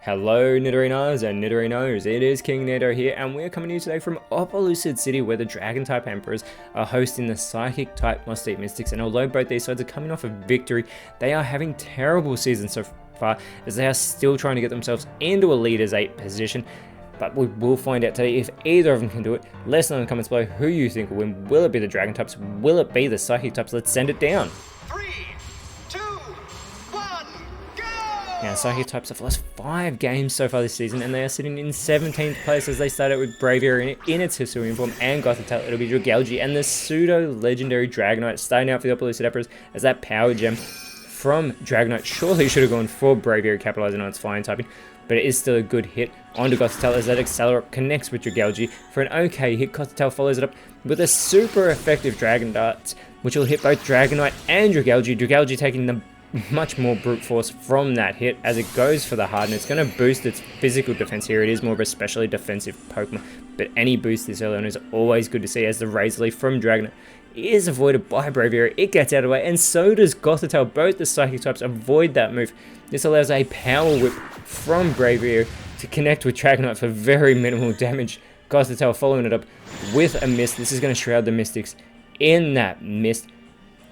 Hello Nidorinas and Nidorinos, it is KingNido here, and we're coming to you today from Opelucid City, where the Dragon type Emperors are hosting the Psychic type Musty Mystics. And although both these sides are coming off a victory, they are having terrible seasons so far, as they are still trying to get themselves into a Leaders 8 position. But we will find out today if either of them can do it. Let us know in the comments below who you think will win. Will it be the Dragon types? Will it be the Psychic types? Let's send it down. Now, Psychic types have lost 5 games so far this season, and they are sitting in 17th place as they start out with Braviary in its Hisuian form, and Gothitelle. It'll be Dragalge and the pseudo-legendary Dragonite starting out for the Opelucid Emperors, as that power gem from Dragonite surely should have gone for Braviary, capitalizing on its flying typing, but it is still a good hit onto Gothitelle as that Accelerate connects with Dragalge for an okay hit. Gothitelle follows it up with a super effective Dragon Darts, which will hit both Dragonite and Dragalge. Dragalge taking the much more brute force from that hit as it goes for the hard, and it's going to boost its physical defense here. It is more of a specially defensive Pokemon, but any boost this early on is always good to see, as the Razor Leaf from Dragonite is avoided by Braviary. It gets out of the way, and so does Gothitelle. Both the Psychic types avoid that move. This allows a Power Whip from Braviary to connect with Dragonite for very minimal damage. Gothitelle following it up with a Mist. This is going to shroud the Mystics in that Mist,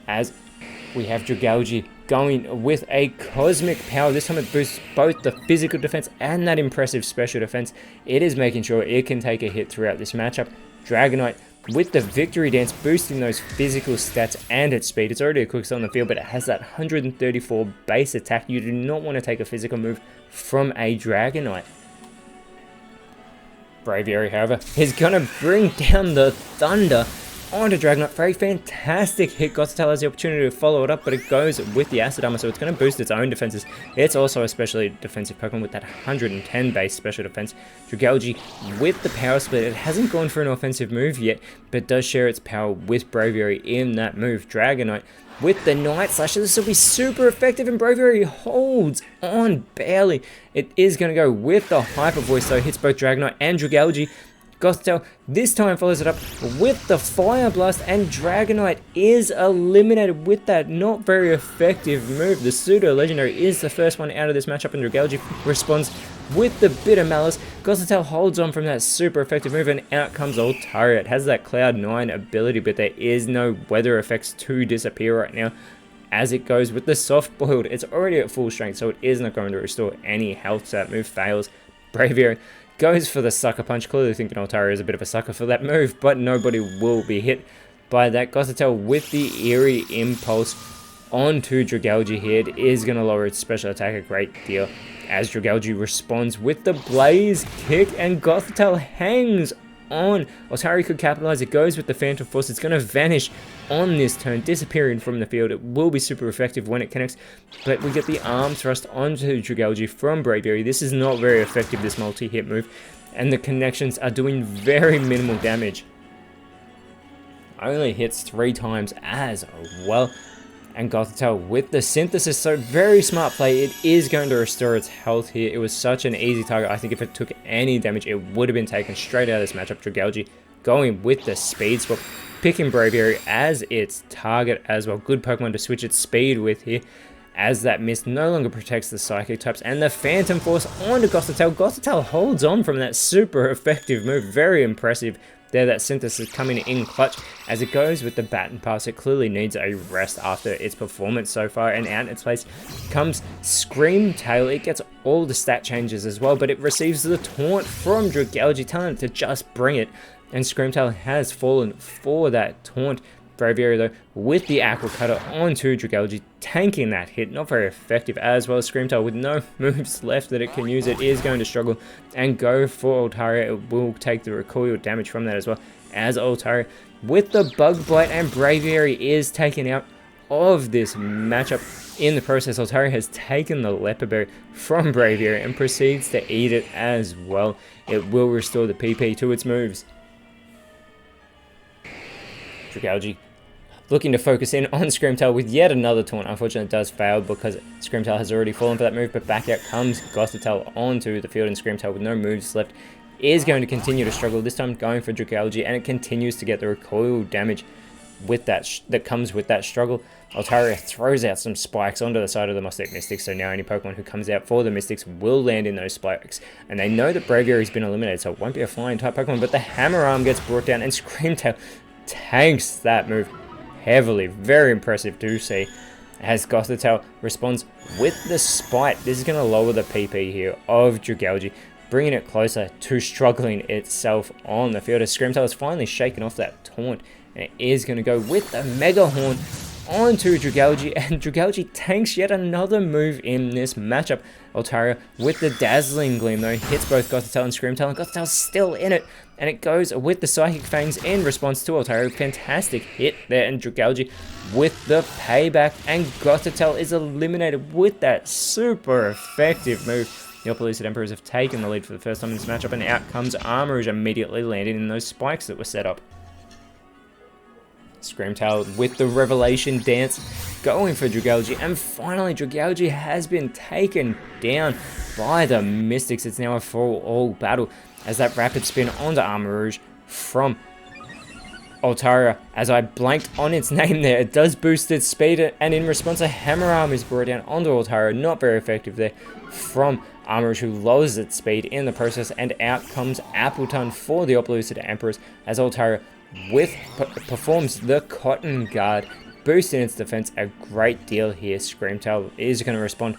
as we have Dragalge going with a Cosmic Power. This time it boosts both the physical defense and that impressive special defense. It is making sure it can take a hit throughout this matchup. Dragonite with the Victory Dance, boosting those physical stats and its speed. It's already a quick on the field, but it has that 134 base attack. You do not want to take a physical move from a Dragonite. Braviary, however, is going to bring down the Thunder onto Dragonite for a fantastic hit. Gothitelle has the opportunity to follow it up, but it goes with the Acid Armor, so it's going to boost its own defenses. It's also a specially defensive Pokemon with that 110 base special defense. Dragalge with the Power Split. It hasn't gone for an offensive move yet, but does share its power with Braviary in that move. Dragonite with the Night Slash. This will be super effective, and Braviary holds on barely. It is going to go with the Hyper Voice, though. Hits both Dragonite and Dragalge. Gothitelle this time follows it up with the Fire Blast, and Dragonite is eliminated with that not very effective move. The Pseudo Legendary is the first one out of this matchup, and Dragalge responds with the Bitter Malice. Gothitelle holds on from that super effective move, and out comes Altaria. It has that Cloud 9 ability, but there is no weather effects to disappear right now, as it goes with the Soft Boiled. It's already at full strength, so it is not going to restore any health, so that move fails. Braviary goes for the Sucker Punch, clearly thinking Altaria is a bit of a sucker for that move, but nobody will be hit by that. Gothitelle with the Eerie Impulse onto Dragalge here. It is going to lower its special attack a great deal, as Dragalge responds with the Blaze Kick, and Gothitelle hangs on. Altaria could capitalize. It goes with the Phantom Force. It's going to vanish on this turn, disappearing from the field. It will be super effective when it connects, but we get the Arm Thrust onto Dragalge from Braviary. This is not very effective, this multi-hit move, and the connections are doing very minimal damage. Only hits 3 times as well. And Gothitelle with the Synthesis, so very smart play. It is going to restore its health here. It was such an easy target. I think if it took any damage, it would have been taken straight out of this matchup. Dragalge going with the Speed Swap, picking Braviary as its target as well. Good Pokemon to switch its speed with here, as that Mist no longer protects the Psychic types, and the Phantom Force onto Gothitelle. Gothitelle holds on from that super effective move. Very impressive there, that Synthesis coming in clutch as it goes with the Baton Pass. It clearly needs a rest after its performance so far, and out in its place comes Scream Tail. It gets all the stat changes as well, but it receives the Taunt from Dragalge, telling it to just bring it, and Scream Tail has fallen for that taunt. Braviary, though, with the Aqua Cutter onto Dragalge, tanking that hit. Not very effective as well. Scream Tail with no moves left that it can use. It is going to struggle and go for Altaria. It will take the recoil damage from that as well, as Altaria with the Bug Bite, and Braviary is taken out of this matchup. In the process, Altaria has taken the Leopard Berry from Braviary and proceeds to eat it as well. It will restore the PP to its moves. Dragalge looking to focus in on Scream Tail with yet another taunt. Unfortunately, it does fail because Scream Tail has already fallen for that move, but back out comes Gothitelle onto the field, and Scream Tail with no moves left is going to continue to struggle, this time going for Dragalge, and it continues to get the recoil damage. with that comes with that struggle. Altaria throws out some spikes onto the side of the Mystic Mystics, so now any Pokemon who comes out for the Mystics will land in those spikes. And they know that Braviary's been eliminated, so it won't be a flying type Pokemon, but the Hammer Arm gets brought down, and Screamtail tanks that move heavily. Very impressive to see, as Gothitelle responds with the Spite. This is going to lower the PP here of Dragalge, bringing it closer to struggling itself on the field, as Screamtail has finally shaken off that taunt, and it is going to go with the Mega Horn onto Dragalge, and Dragalge tanks yet another move in this matchup. Altaria with the Dazzling Gleam though hits both Gothitelle and Screamtail, and Gothitelle's still in it, and it goes with the Psychic Fangs in response to Altaria. Fantastic hit there, and Dragalge with the payback, and Gothitelle is eliminated with that super effective move. The Opelucid Emperors have taken the lead for the first time in this matchup, and out comes Armarouge, immediately landing in those spikes that were set up. Screamtail with the Revelation Dance going for Dragalge, and finally Dragalge has been taken down by the Mystics. It's now a for-all battle, as that Rapid Spin onto Armarouge from Altaria. As I blanked on its name there, it does boost its speed, and in response a Hammer Arm is brought down onto Altaria. Not very effective there from Armarouge, who lowers its speed in the process, and out comes Appletun for the Opelucid Emperors, as Altaria performs the Cotton Guard, boosting its defense a great deal here. Screamtail is going to respond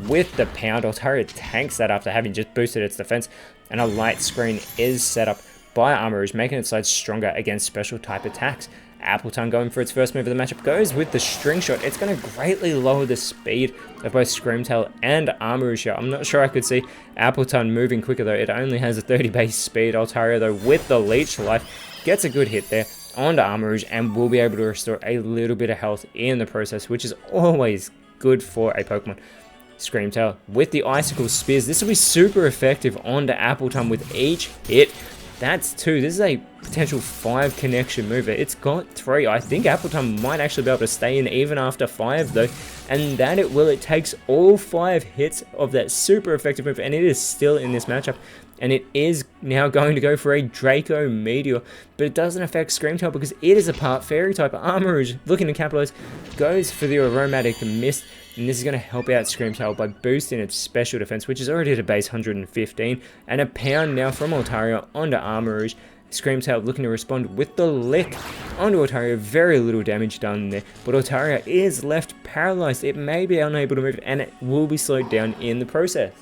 with the Pound. Altaria tanks that after having just boosted its defense, and a Light Screen is set up by Armarouge, making its side stronger against special type attacks. Appletun going for its first move of the matchup goes with the String Shot. It's going to greatly lower the speed of both Screamtail and Armarouge here. I'm not sure I could see Appletun moving quicker though. It only has a 30 base speed. Altaria though with the Leech Life gets a good hit there onto Armarouge, and will be able to restore a little bit of health in the process, which is always good for a Pokemon. Screamtail with the Icicle Spears. This will be super effective onto Appletun with each hit. That's 2. This is a potential 5 connection move. It's got 3. I think Appletun might actually be able to stay in even after 5 though, and that it will. It takes all 5 hits of that super effective move, and it is still in this matchup. And it is now going to go for a Draco Meteor, but it doesn't affect Screamtail because it is a part Fairy type. Armarouge, looking to capitalize, goes for the Aromatic Mist, and this is going to help out Screamtail by boosting its special defense, which is already at a base 115, and a Pound now from Altaria onto Armarouge. Screamtail looking to respond with the Lick onto Altaria. Very little damage done there, but Altaria is left paralyzed. It may be unable to move, and it will be slowed down in the process.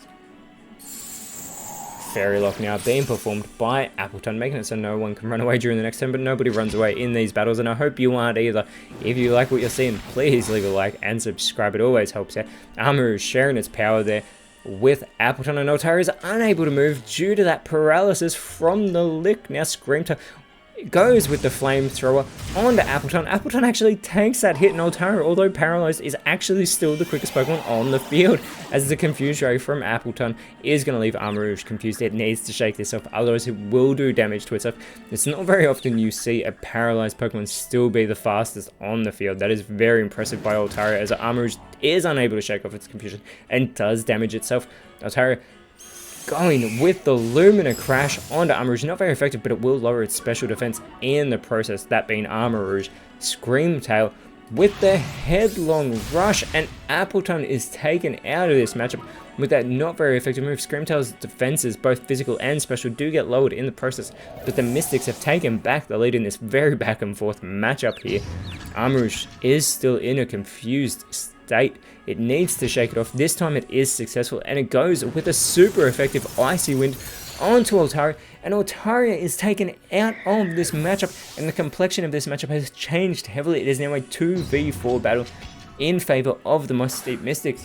Fairy Lock now being performed by Appletun, making it so no one can run away during the next turn, but nobody runs away in these battles, and I hope you aren't either. If you like what you're seeing, please leave a like and subscribe. It always helps out. Armarouge sharing its power there with Appletun, and Altaria is unable to move due to that paralysis from the Lick. Now Screamtail goes with the Flamethrower onto Appletun. Appletun actually tanks that hit, and Altaria, although paralyzed, is actually still the quickest Pokemon on the field, as the Confuse Ray from Appletun is going to leave Armarouge confused. It needs to shake this off, otherwise it will do damage to itself. It's not very often you see a paralyzed Pokemon still be the fastest on the field. That is very impressive by Altaria, as Armarouge is unable to shake off its confusion and does damage itself. Altaria going with the Lumina Crash onto Armarouge. Not very effective, but it will lower its special defense in the process, that being Armarouge. Screamtail with the Headlong Rush, and Appletun is taken out of this matchup with that not very effective move. Screamtail's defenses, both physical and special, do get lowered in the process, but the Mystics have taken back the lead in this very back and forth matchup here. Armarouge is still in a confused state. It needs to shake it off. This time it is successful, and it goes with a super effective Icy Wind onto Altaria, and Altaria is taken out of this matchup, and the complexion of this matchup has changed heavily. It is now a 2v4 battle in favor of the Mystics.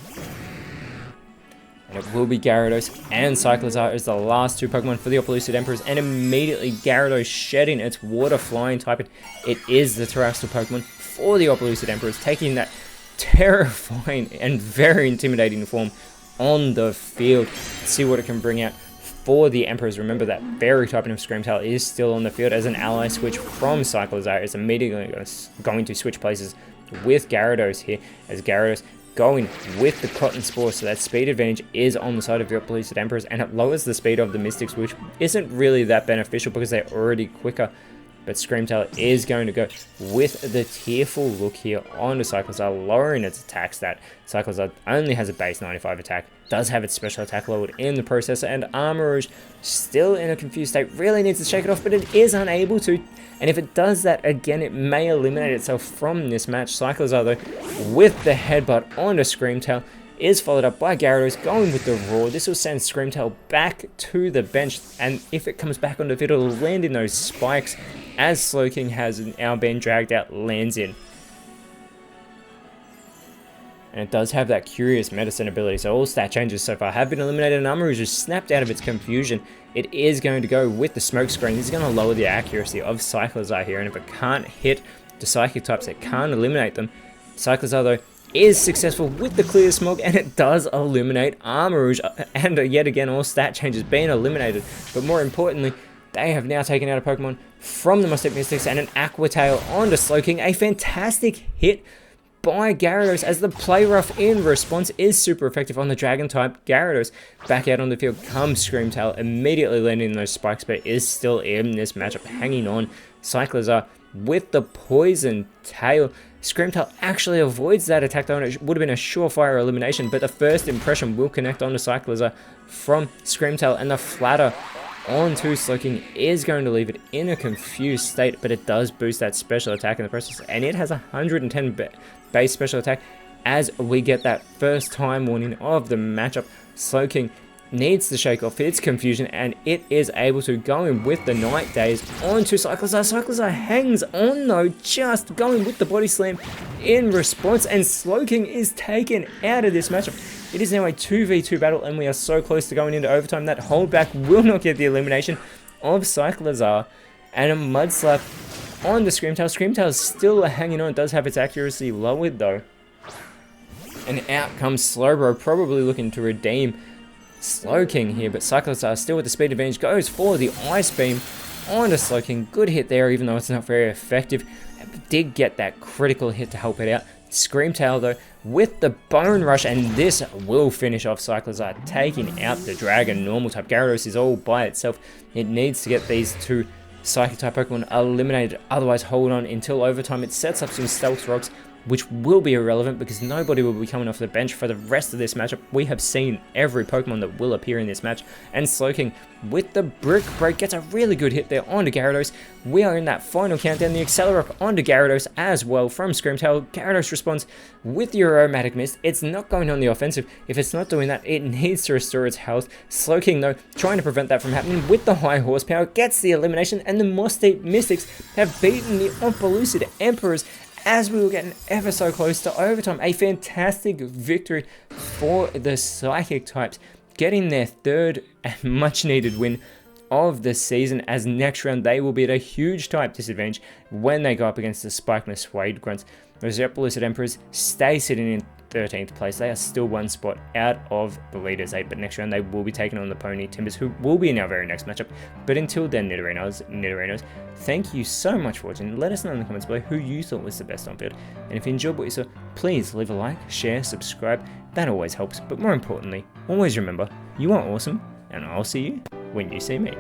And it will be Gyarados and Cyclizar as the last 2 Pokemon for the Opelucid Emperors, and immediately Gyarados shedding its Water Flying type. It is the Terrestrial Pokemon for the Opelucid Emperors, taking that terrifying and very intimidating form on the field. Let's see what it can bring out for the Emperors. Remember that Fairy typing of Screamtail is still on the field, as an ally switch from Cyclizar is immediately going to switch places with Gyarados here, as Gyarados going with the Cotton Spore, so that speed advantage is on the side of the Opelucid Emperors, and it lowers the speed of the Mystics, which isn't really that beneficial because they're already quicker but Screamtail is going to go with the tearful look here on the Cyclozar, lowering its attack stat. Cyclozar only has a base 95 attack, does have its special attack lowered in the processor, and Armarouge, still in a confused state, really needs to shake it off, but it is unable to. And if it does that again, it may eliminate itself from this match. Cyclozar, though, with the headbutt onto Screamtail, is followed up by Gyarados going with the Roar. This will send Screamtail back to the bench, and if it comes back onto the field, it'll land in those spikes, as Slowking has now been dragged out, lands in. And it does have that Curious Medicine ability, so all stat changes so far have been eliminated, and Armarouge is snapped out of its confusion. It is going to go with the Smoke Screen. This is going to lower the accuracy of Cyclozar here, and if it can't hit the Psychic types, it can't eliminate them. Cyclozar, though, is successful with the Clear Smog, and it does eliminate Armarouge, and yet again all stat changes being eliminated. But more importantly, they have now taken out a Pokemon from the Mustic Mystics and an Aqua Tail onto Slowking. A fantastic hit by Gyarados, as the Play Rough in response is super effective on the Dragon type Gyarados. Back out on the field comes Screamtail, immediately landing those spikes, but is still in this matchup, hanging on. Cyclozar with the Poison Tail. Screamtail actually avoids that attack though, and it would have been a surefire elimination, but the first impression will connect onto Cyclozar from Screamtail, and the flatter onto Slowking is going to leave it in a confused state, but it does boost that special attack in the process, and it has 110 base special attack as we get that first time warning of the matchup. Slowking needs to shake off its confusion, and it is able to go in with the Night Daze onto Cyclozar. Cyclozar hangs on though, just going with the Body Slam in response, and Slowking is taken out of this matchup. It is now a 2v2 battle, and we are so close to going into overtime. That holdback will not get the elimination of Cyclozar, and a Mud Slap on the Screamtail. Screamtail is still hanging on, it does have its accuracy lowered though. And out comes Slowbro, probably looking to redeem Slowking here, but Cyclozar still with the speed advantage goes for the Ice Beam onto Slowking. Good hit there, even though it's not very effective. It did get that critical hit to help it out. Screamtail though with the Bone Rush, and this will finish off Cyclozar, taking out the Dragon normal type. Gyarados is all by itself. It needs to get these two Psychic type Pokemon eliminated, otherwise hold on until overtime. It sets up some Stealth Rocks, which will be irrelevant because nobody will be coming off the bench for the rest of this matchup. We have seen every Pokemon that will appear in this match, and Slowking with the Brick Break gets a really good hit there onto Gyarados. We are in that final countdown. The Accelerock onto Gyarados as well from Screamtail. Gyarados responds with the Aromatic Mist. It's not going on the offensive. If it's not doing that, it needs to restore its health. Slowking though, trying to prevent that from happening with the High Horsepower, gets the elimination, and the Mustic Mystics have beaten the Omphalucid Emperors, as we were getting ever so close to overtime. A fantastic victory for the Psychic types, getting their third and much needed win of the season, as next round they will be at a huge type disadvantage when they go up against the Spikemas Suede Grunts. Those Omphalucid Emperors stay sitting in 13th place. They are still one spot out of the leaders 8, but next round they will be taking on the Pony Timbers, who will be in our very next matchup. But until then, Nidorinos, thank you so much for watching. Let us know in the comments below who you thought was the best on field, and if you enjoyed what you saw, please leave a like, share, subscribe. That always helps, but more importantly, always remember, you are awesome, and I'll see you when you see me.